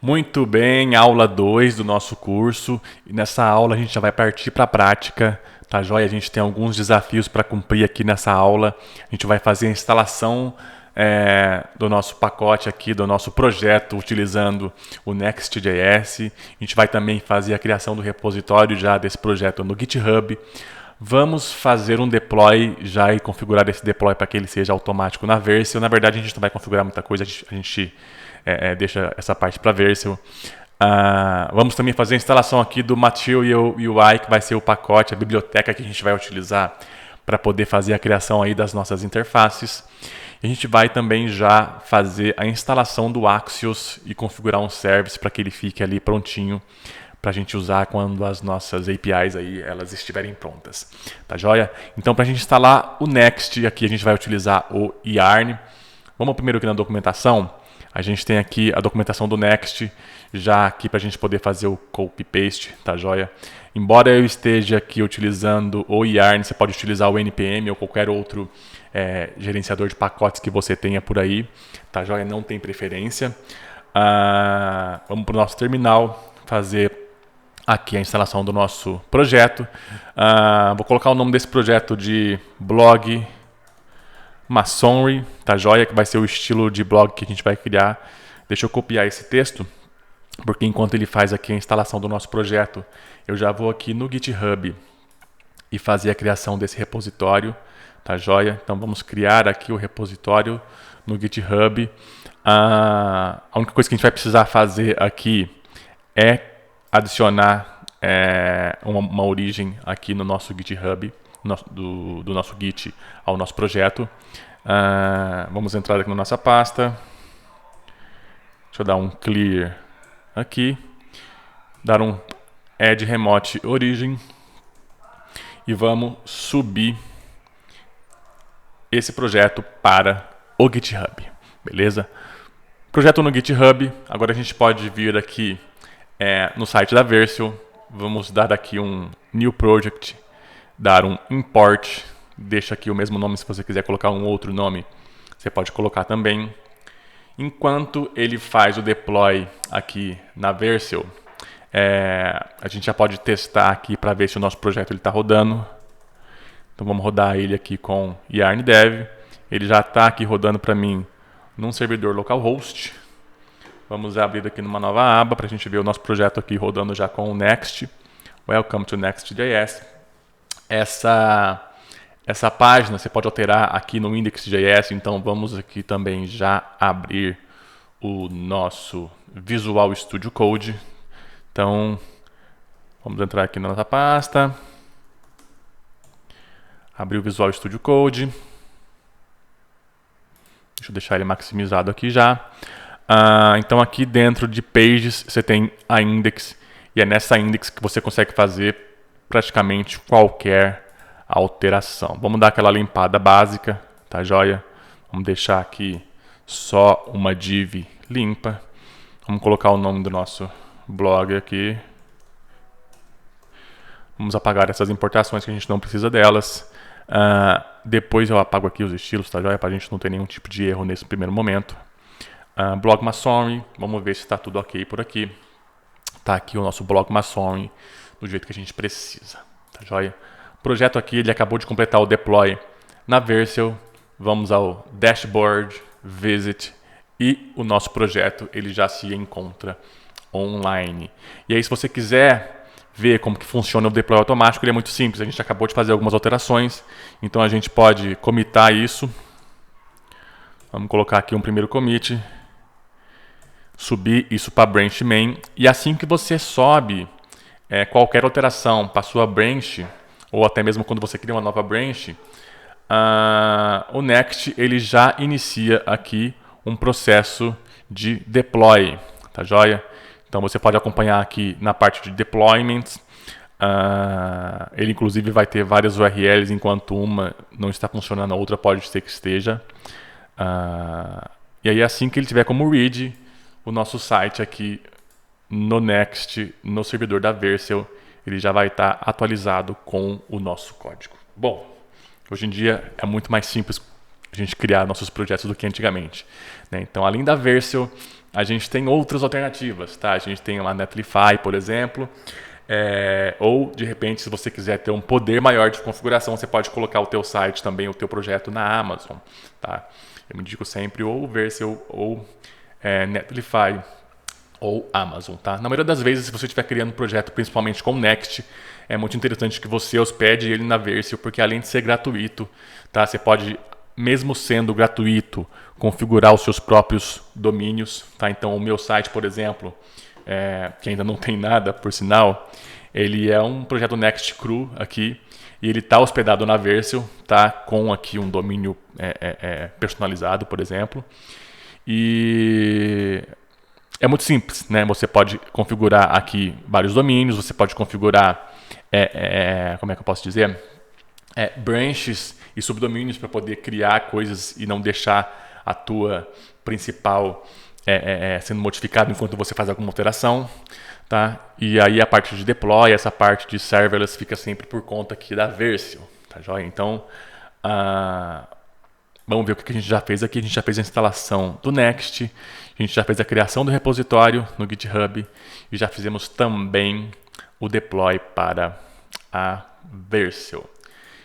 Muito bem, aula 2 do nosso curso. E nessa aula a gente já vai partir para a prática, tá joia? A gente tem alguns desafios para cumprir aqui nessa aula. A gente vai fazer a instalação do nosso pacote aqui, do nosso projeto, utilizando o Next.js. A gente vai também fazer a criação do repositório já desse projeto no GitHub. Vamos fazer um deploy já e configurar esse deploy para que ele seja automático na Vercel. Na verdade, a gente não vai configurar muita coisa, a gente deixa essa parte para Vercel. Vamos também fazer a instalação aqui do Material UI, que vai ser o pacote, a biblioteca que a gente vai utilizar para poder fazer a criação aí das nossas interfaces. E a gente vai também já fazer a instalação do Axios e configurar um service para que ele fique ali prontinho para a gente usar quando as nossas APIs aí, elas estiverem prontas. Tá joia? Então, para a gente instalar o Next, aqui a gente vai utilizar o Yarn. Vamos primeiro aqui na documentação. A gente tem aqui a documentação do Next, já aqui para a gente poder fazer o copy-paste, tá joia? Embora eu esteja aqui utilizando o Yarn, você pode utilizar o NPM ou qualquer outro gerenciador de pacotes que você tenha por aí, tá joia? Não tem preferência. Vamos para o nosso terminal, fazer aqui a instalação do nosso projeto. Vou colocar o nome desse projeto de blog Masonry, tá joia? Que vai ser o estilo de blog que a gente vai criar. Deixa eu copiar esse texto, porque enquanto ele faz aqui a instalação do nosso projeto, eu já vou aqui no GitHub e fazer a criação desse repositório, tá joia? Então vamos criar aqui o repositório no GitHub. A única coisa que a gente vai precisar fazer aqui é adicionar uma origem aqui no nosso GitHub, do nosso Git ao nosso projeto. Vamos entrar aqui na nossa pasta. Deixa eu dar um clear aqui. Dar um add remote origin. E vamos subir esse projeto para o GitHub. Beleza? Projeto no GitHub. Agora a gente pode vir aqui no site da Vercel. Vamos dar aqui um new project, dar um import, deixa aqui o mesmo nome. Se você quiser colocar um outro nome, você pode colocar também. Enquanto ele faz o deploy aqui na Vercel, a gente já pode testar aqui para ver se o nosso projeto está rodando. Então vamos rodar ele aqui com Yarn Dev. Ele já está aqui rodando para mim num servidor localhost. Vamos abrir aqui numa nova aba para a gente ver o nosso projeto aqui rodando já com o Next. Welcome to Next.js. Essa página você pode alterar aqui no index.js, então vamos aqui também já abrir o nosso Visual Studio Code. Então, vamos entrar aqui na nossa pasta, abrir o Visual Studio Code. Deixa eu deixar ele maximizado aqui já. Então aqui dentro de Pages você tem a index, e é nessa index que você consegue fazer praticamente qualquer alteração. Vamos dar aquela limpada básica, tá joia? Vamos deixar aqui só uma div limpa. Vamos colocar o nome do nosso blog aqui. Vamos apagar essas importações que a gente não precisa delas. Depois eu apago aqui os estilos, tá joia? Para a gente não ter nenhum tipo de erro nesse primeiro momento. Blog Masonry, vamos ver se está tudo ok por aqui. Está aqui o nosso blog Masonry do jeito que a gente precisa, tá joia? O projeto aqui ele acabou de completar o deploy na Vercel. Vamos ao Dashboard, Visit, e o nosso projeto ele já se encontra online. E aí, se você quiser ver como que funciona o deploy automático, ele é muito simples. A gente acabou de fazer algumas alterações, então a gente pode commitar isso. Vamos colocar aqui um primeiro commit, subir isso para branch main, e assim que você sobe qualquer alteração para sua branch, ou até mesmo quando você cria uma nova branch, o Next ele já inicia aqui um processo de deploy, tá joia? Então você pode acompanhar aqui na parte de deployments. Ele inclusive vai ter várias URLs, enquanto uma não está funcionando, a outra pode ser que esteja. E aí assim que ele tiver como read, o nosso site aqui no Next, no servidor da Vercel, ele já vai estar atualizado com o nosso código. Bom, hoje em dia é muito mais simples a gente criar nossos projetos do que antigamente, né? Então, além da Vercel, a gente tem outras alternativas, tá? A gente tem uma Netlify, por exemplo, ou de repente, se você quiser ter um poder maior de configuração, você pode colocar o teu site também, o teu projeto na Amazon, tá? Eu me indico sempre ou Vercel ou Netlify ou Amazon, tá? Na maioria das vezes, se você estiver criando um projeto, principalmente com Next, é muito interessante que você hospede ele na Vercel, porque além de ser gratuito, tá? Você pode, mesmo sendo gratuito, configurar os seus próprios domínios, tá? Então, o meu site, por exemplo, que ainda não tem nada, por sinal, ele é um projeto Next Cru aqui, e ele está hospedado na Vercel, tá? Com aqui um domínio personalizado, por exemplo. E é muito simples, né? Você pode configurar aqui vários domínios, você pode configurar, como é que eu posso dizer? Branches e subdomínios para poder criar coisas e não deixar a tua principal sendo modificada enquanto você faz alguma alteração, tá? E aí a parte de deploy, essa parte de serverless fica sempre por conta aqui da Vercel, tá joia? Então, vamos ver o que a gente já fez aqui. A gente já fez a instalação do Next, a gente já fez a criação do repositório no GitHub e já fizemos também o deploy para a Vercel.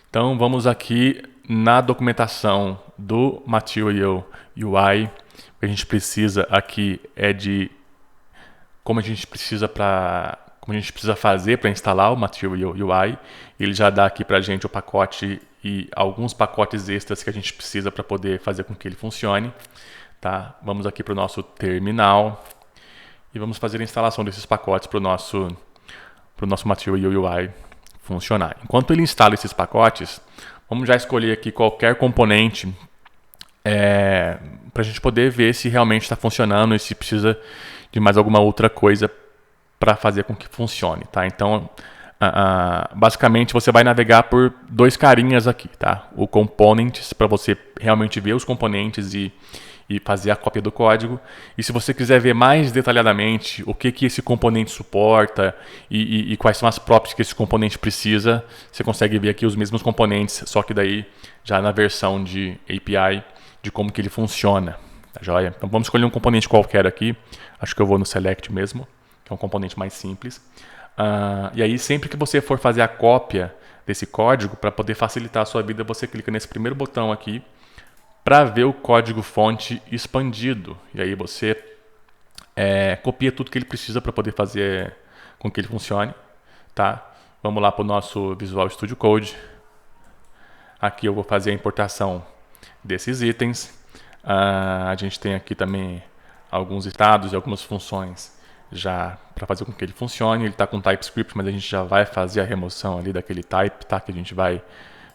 Então vamos aqui na documentação do Material UI. O que a gente precisa aqui é de como a gente precisa fazer para instalar o Material UI. Ele já dá aqui para a gente o pacote e alguns pacotes extras que a gente precisa para poder fazer com que ele funcione. Tá? Vamos aqui para o nosso terminal e vamos fazer a instalação desses pacotes para o nosso Material UI funcionar. Enquanto ele instala esses pacotes, vamos já escolher aqui qualquer componente para a gente poder ver se realmente está funcionando e se precisa de mais alguma outra coisa para fazer com que funcione, tá? Então, basicamente você vai navegar por dois carinhas aqui, tá? O Components, para você realmente ver os componentes e fazer a cópia do código. E se você quiser ver mais detalhadamente o que esse componente suporta e quais são as properties que esse componente precisa, você consegue ver aqui os mesmos componentes, só que daí já na versão de API de como que ele funciona, tá joia? Então vamos escolher um componente qualquer aqui, acho que eu vou no Select mesmo, que é um componente mais simples. E aí sempre que você for fazer a cópia desse código, para poder facilitar a sua vida, você clica nesse primeiro botão aqui, para ver o código fonte expandido. E aí você copia tudo que ele precisa para poder fazer com que ele funcione. Tá? Vamos lá para o nosso Visual Studio Code. Aqui eu vou fazer a importação desses itens. A gente tem aqui também alguns estados e algumas funções já para fazer com que ele funcione. Ele está com TypeScript, mas a gente já vai fazer a remoção ali daquele type, tá? Que a gente vai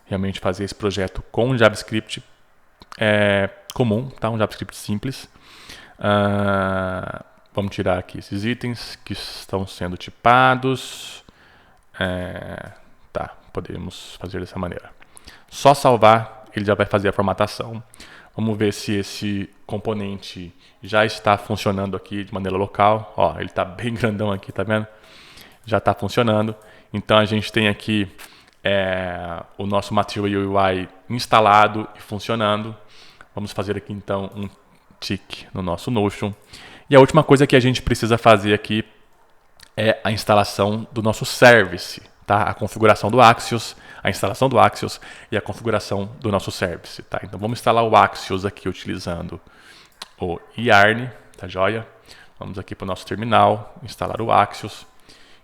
realmente fazer esse projeto com JavaScript comum, tá? Um JavaScript simples. Vamos tirar aqui esses itens que estão sendo tipados. Tá, podemos fazer dessa maneira. Só salvar, ele já vai fazer a formatação. Vamos ver se esse componente já está funcionando aqui de maneira local. Ó, ele está bem grandão aqui, tá vendo? Já está funcionando. Então a gente tem aqui o nosso Material UI instalado e funcionando. Vamos fazer aqui então um tick no nosso Notion. E a última coisa que a gente precisa fazer aqui é a instalação do nosso service, tá? A configuração do Axios, a instalação do Axios e a configuração do nosso service, tá? Então vamos instalar o Axios aqui utilizando o yarn, tá joia? Vamos aqui para o nosso terminal, instalar o Axios.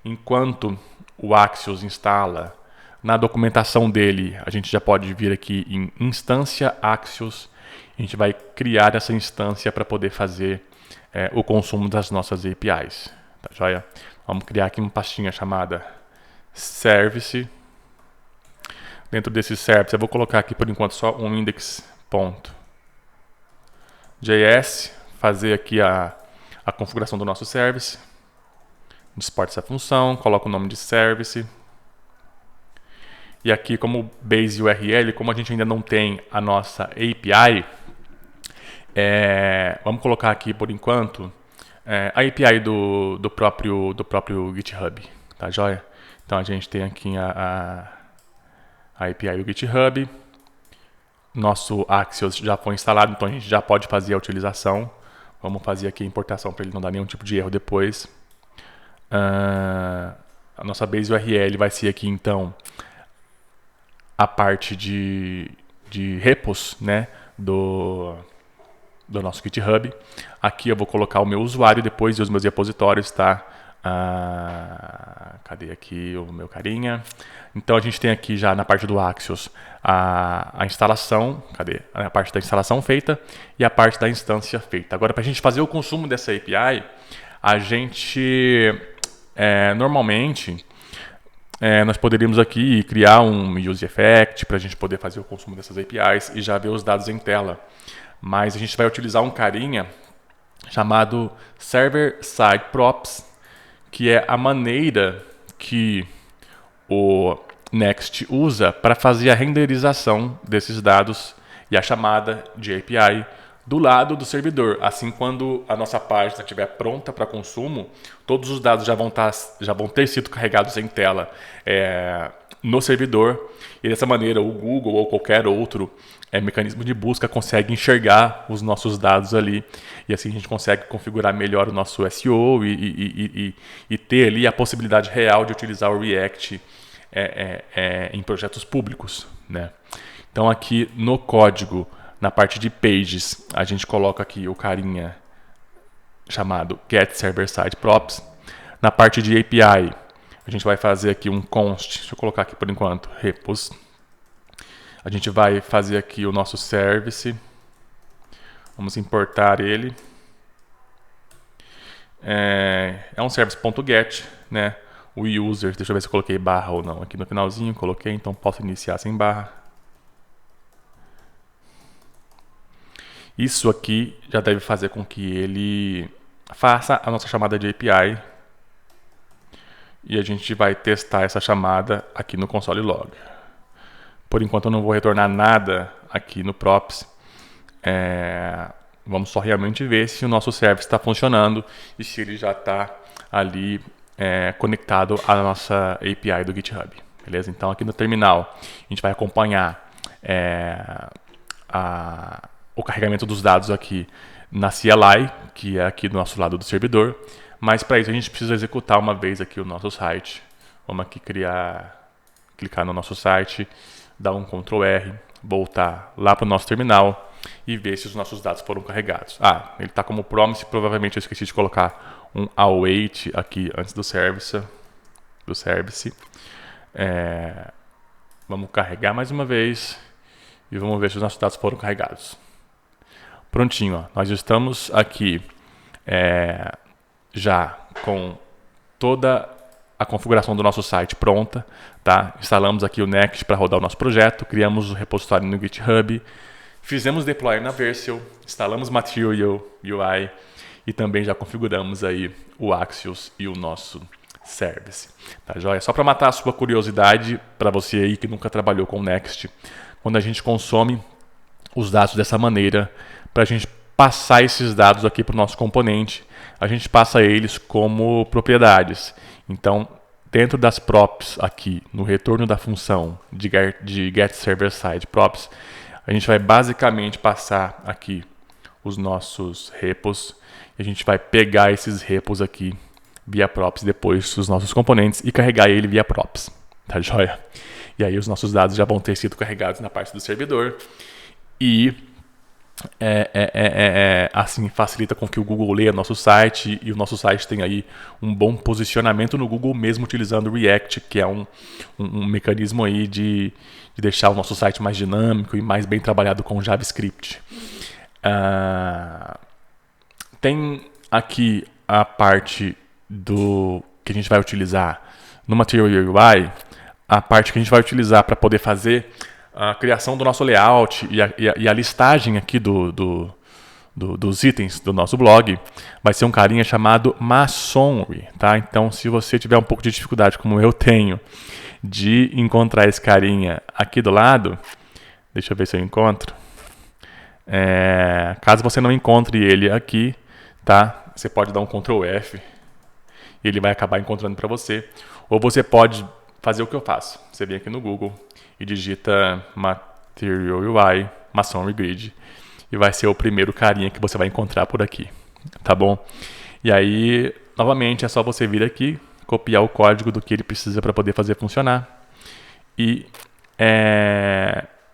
Enquanto o Axios instala, na documentação dele, a gente já pode vir aqui em instância Axios. A gente vai criar essa instância para poder fazer o consumo das nossas APIs. Tá joia? Vamos criar aqui uma pastinha chamada Service. Dentro desse service, eu vou colocar aqui por enquanto só um index.js, fazer aqui a configuração do nosso service. Exporta essa função, coloca o nome de service. E aqui como base URL, como a gente ainda não tem a nossa API, vamos colocar aqui por enquanto a API do próprio GitHub, tá joia? Então a gente tem aqui a API do GitHub, nosso Axios já foi instalado, então a gente já pode fazer a utilização. Vamos fazer aqui a importação para ele não dar nenhum tipo de erro depois. A nossa base URL vai ser aqui, então, a parte de repos, né, do nosso GitHub. Aqui eu vou colocar o meu usuário depois e os meus repositórios, tá? Cadê aqui o meu carinha? Então a gente tem aqui já na parte do Axios a instalação, cadê? A parte da instalação feita e a parte da instância feita. Agora, para a gente fazer o consumo dessa API, a gente normalmente nós poderíamos aqui criar um use effect para a gente poder fazer o consumo dessas APIs e já ver os dados em tela. Mas a gente vai utilizar um carinha chamado Server Side Props, que é a maneira que o Next usa para fazer a renderização desses dados e a chamada de API do lado do servidor. Assim, quando a nossa página estiver pronta para consumo, todos os dados já vão ter sido carregados em tela no servidor. E dessa maneira, o Google ou qualquer outro mecanismo de busca consegue enxergar os nossos dados ali. E assim a gente consegue configurar melhor o nosso SEO e ter ali a possibilidade real de utilizar o React em projetos públicos, né? Então aqui no código, na parte de pages, a gente coloca aqui o carinha chamado get server side props. Na parte de API, a gente vai fazer aqui um const, deixa eu colocar aqui por enquanto, repos. A gente vai fazer aqui o nosso service, vamos importar ele. É um service.get, né? O user, deixa eu ver se eu coloquei barra ou não. Aqui no finalzinho coloquei, então posso iniciar sem barra. Isso aqui já deve fazer com que ele faça a nossa chamada de API. E a gente vai testar essa chamada aqui no console log. Por enquanto eu não vou retornar nada aqui no props. Vamos só realmente ver se o nosso service está funcionando e se ele já está ali conectado à nossa API do GitHub. Beleza? Então aqui no terminal a gente vai acompanhar o carregamento dos dados aqui na CLI, que é aqui do nosso lado do servidor. Mas para isso a gente precisa executar uma vez aqui o nosso site. Vamos aqui clicar no nosso site, dar um Ctrl R, voltar lá para o nosso terminal e ver se os nossos dados foram carregados. Ele está como promise, provavelmente eu esqueci de colocar um await aqui antes do service. Vamos carregar mais uma vez e vamos ver se os nossos dados foram carregados. Prontinho, ó. Nós estamos aqui já com toda a configuração do nosso site pronta, tá? Instalamos aqui o Next para rodar o nosso projeto, criamos o repositório no GitHub, fizemos deploy na Vercel, instalamos Material UI e também já configuramos aí o Axios e o nosso service. Tá joia? Só para matar a sua curiosidade, para você aí que nunca trabalhou com o Next, quando a gente consome os dados dessa maneira, para a gente passar esses dados aqui para o nosso componente, a gente passa eles como propriedades. Então, dentro das props aqui, no retorno da função de get server side props, a gente vai basicamente passar aqui os nossos repos e a gente vai pegar esses repos aqui via props depois dos nossos componentes e carregar ele via props. Tá joia? E aí os nossos dados já vão ter sido carregados na parte do servidor e assim facilita com que o Google leia nosso site e o nosso site tem aí um bom posicionamento no Google, mesmo utilizando o React, que é um mecanismo aí de deixar o nosso site mais dinâmico e mais bem trabalhado com JavaScript. Tem aqui a parte que a gente vai utilizar no Material UI, a parte que a gente vai utilizar para poder fazer a criação do nosso layout e a listagem aqui dos itens do nosso blog vai ser um carinha chamado Masonry, tá? Então, se você tiver um pouco de dificuldade, como eu tenho, de encontrar esse carinha aqui do lado, deixa eu ver se eu encontro. Caso você não encontre ele aqui, tá? Você pode dar um Ctrl F e ele vai acabar encontrando para você. Ou você pode fazer o que eu faço. Você vem aqui no Google e digita Material UI, Masonry Grid, e vai ser o primeiro carinha que você vai encontrar por aqui. tá bom? E aí, novamente, é só você vir aqui, copiar o código do que ele precisa para poder fazer funcionar. E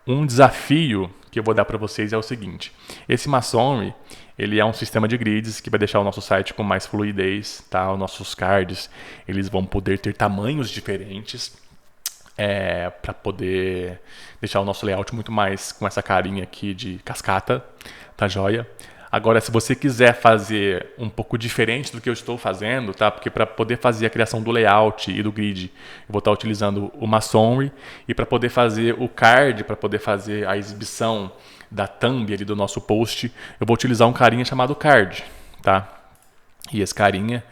um desafio que eu vou dar para vocês é o seguinte: esse Masonry, ele é um sistema de grids que vai deixar o nosso site com mais fluidez, tá? Os nossos cards, eles vão poder ter tamanhos diferentes, para poder deixar o nosso layout muito mais com essa carinha aqui de cascata, tá joia? Agora, se você quiser fazer um pouco diferente do que eu estou fazendo, tá? Porque para poder fazer a criação do layout e do grid, eu vou estar utilizando o Masonry, e para poder fazer o card, para poder fazer a exibição da thumb ali do nosso post, eu vou utilizar um carinha chamado card, tá? E esse carinha,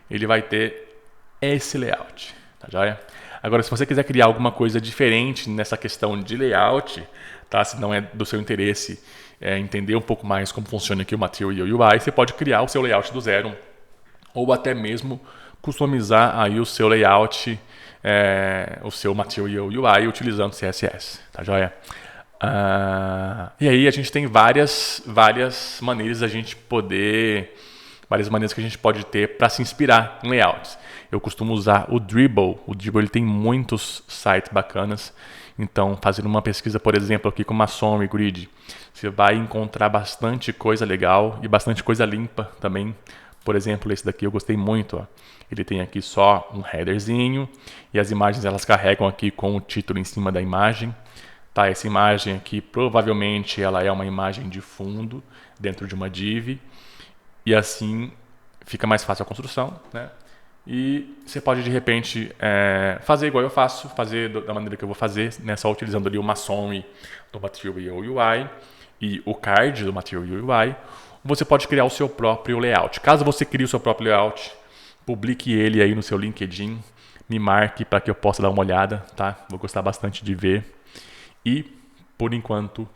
ele vai ter esse layout, tá joia? Agora, se você quiser criar alguma coisa diferente nessa questão de layout, tá? Se não é do seu interesse entender um pouco mais como funciona aqui o Material UI, você pode criar o seu layout do zero, ou até mesmo customizar aí o seu layout, o seu Material UI utilizando CSS, tá joia? E aí a gente tem várias maneiras da gente poder, várias maneiras que a gente pode ter para se inspirar em layouts. Eu costumo usar o Dribbble. O Dribbble ele tem muitos sites bacanas. Então, fazendo uma pesquisa, por exemplo, aqui com Masonry Grid, você vai encontrar bastante coisa legal e bastante coisa limpa também. Por exemplo, esse daqui eu gostei muito. Ó. Ele tem aqui só um headerzinho e as imagens elas carregam aqui com o título em cima da imagem. Tá, essa imagem aqui provavelmente ela é uma imagem de fundo dentro de uma div, e assim fica mais fácil a construção, né? E você pode de repente fazer igual eu faço, fazer da maneira que eu vou fazer, né? Só utilizando ali o Masonry do Material UI e o card do Material UI. Você pode criar o seu próprio layout. Caso você crie o seu próprio layout, publique ele aí no seu LinkedIn, me marque para que eu possa dar uma olhada, tá? Vou gostar bastante de ver. E, por enquanto,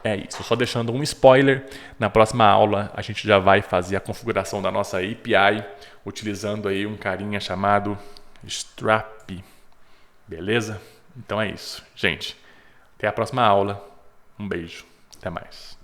é isso. Só deixando um spoiler, na próxima aula a gente já vai fazer a configuração da nossa API, utilizando aí um carinha chamado Strap. Beleza? Então é isso. Gente, até a próxima aula. Um beijo. Até mais.